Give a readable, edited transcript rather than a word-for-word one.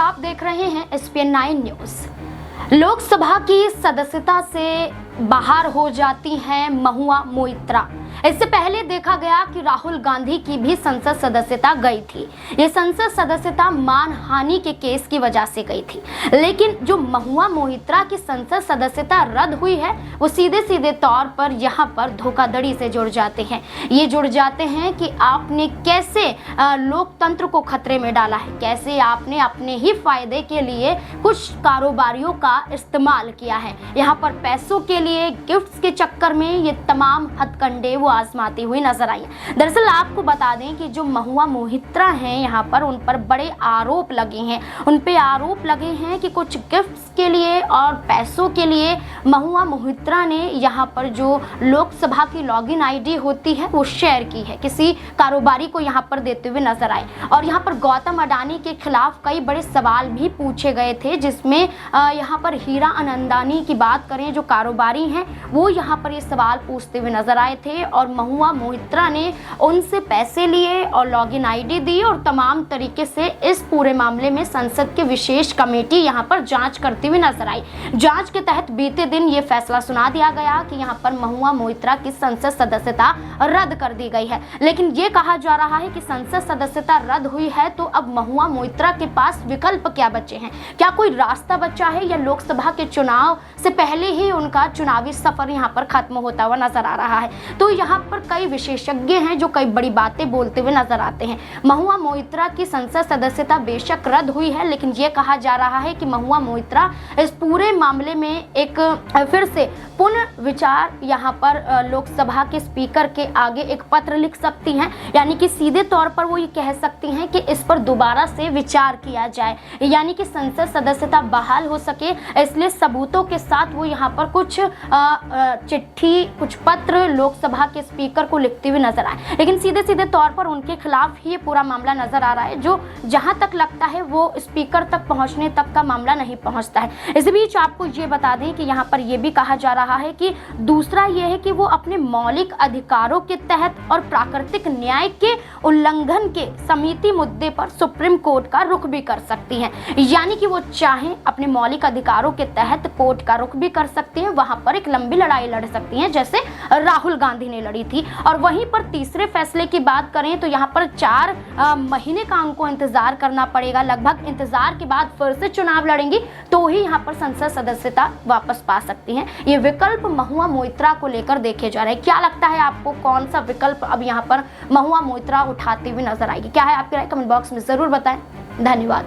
आप देख रहे हैं SPN 9 न्यूज। लोकसभा की सदस्यता से बाहर हो जाती हैं महुआ मोइत्रा। इससे पहले देखा गया कि राहुल गांधी की भी संसद सदस्यता गई थी। ये संसद सदस्यता मानहानि के केस की वजह से गई थी, लेकिन जो महुआ मोइत्रा की संसद सदस्यता रद्द हुई है वो सीधे सीधे तौर पर यहाँ पर धोखाधड़ी से जुड़ जाते हैं। ये जुड़ जाते हैं कि आपने कैसे लोकतंत्र को खतरे में डाला है, कैसे आपने अपने ही फायदे के लिए कुछ कारोबारियों का इस्तेमाल किया है। यहाँ पर पैसों के लिए, गिफ्ट्स के चक्कर में ये तमाम हथकंडे वो आजमाती हुई नजर आई है। दरअसल आपको बता दें कि जो महुआ मोइत्रा हैं, यहाँ पर उन पर बड़े आरोप लगे हैं। उन पे आरोप लगे हैं कि कुछ गिफ्ट्स के लिए और पैसों के लिए महुआ मोइत्रा ने यहाँ पर जो लोकसभा की लॉगिन आईडी होती है वो शेयर की है, किसी कारोबारी को यहाँ पर देते हुए नजर आए। और यहाँ पर गौतम अडानी के खिलाफ कई बड़े सवाल भी पूछे गए थे, जिसमें यहाँ पर हीरा आनंदानी की बात करें, जो कारोबारी हैं, वो यहाँ पर ये सवाल पूछते हुए नजर आए थे। और महुआ मोइत्रा ने उनसे पैसे लिए और लॉगिन आईडी दी और तमाम तरीके से इस पूरे मामले में संसद की विशेष कमेटी यहाँ पर जांच करती हुई नजर आई। जांच के तहत बीते दिन ये फैसला सुना दिया गया कि यहाँ पर महुआ मोइत्रा की संसद सदस्यता रद्द कर दी गई है। लेकिन ये कहा जा रहा है कि संसद सदस्यता रद्द हुई है तो अब महुआ मोइत्रा के पास विकल्प क्या बचे हैं, क्या कोई रास्ता बचा है, या लोकसभा के चुनाव से पहले ही उनका चुनावी सफर यहाँ पर खत्म होता हुआ नजर आ रहा है। तो यहाँ पर कई विशेषज्ञ हैं जो कई बड़ी बातें बोलते हुए नजर आते हैं। महुआ मोइत्रा की संसद सदस्यता बेशक रद्द हुई है, लेकिन ये कहा जा रहा है कि महुआ मोइत्रा इस पूरे मामले में एक फिर से पुनर्विचार यहाँ पर लोकसभा के स्पीकर के आगे एक पत्र लिख सकती हैं, यानी कि सीधे तौर पर वो ये कह सकती हैं कि इस पर दोबारा से विचार किया जाए, यानी कि संसद सदस्यता बहाल हो सके। इसलिए सबूतों के साथ वो यहाँ पर कुछ चिट्ठी, कुछ पत्र लोकसभा के स्पीकर को लिखते हुए नजर आए। लेकिन सीधे सीधे तौर पर उनके खिलाफ ही ये पूरा मामला नजर आ रहा है, जो जहां तक लगता है वो स्पीकर तक पहुंचने तक का मामला नहीं पहुंचता है। इस बीच आपको ये बता दें कि यहाँ पर यह भी कहा जा रहा है कि दूसरा ये है कि वो अपने मौलिक अधिकारों के तहत और प्राकृतिक न्याय के उल्लंघन के समिति मुद्दे पर सुप्रीम कोर्ट का रुख भी कर सकती हैं, यानी कि वो चाहें अपने मौलिक अधिकारों के तहत कोर्ट का रुख भी कर सकती हैं, वहां पर एक लंबी लड़ाई लड़ सकती हैं जैसे राहुल गांधी ने लड़ी थी। और वहीं पर तीसरे फैसले की बात करें तो यहाँ पर 4 महीने का उनको इंतजार करना पड़ेगा। लगभग इंतजार के बाद फिर से चुनाव लड़ेंगी तो ही यहाँ पर संसद सदस्यता वापस पा सकती हैं। ये विकल्प महुआ मोइत्रा को लेकर देखे जा रहे हैं। क्या लगता है आपको, कौन सा विकल्प अब यहाँ पर महुआ मोइत्रा उठाते हुए नजर आएगी? क्या है आपकी राय? कमेंट बॉक्स में जरूर बताएं। धन्यवाद।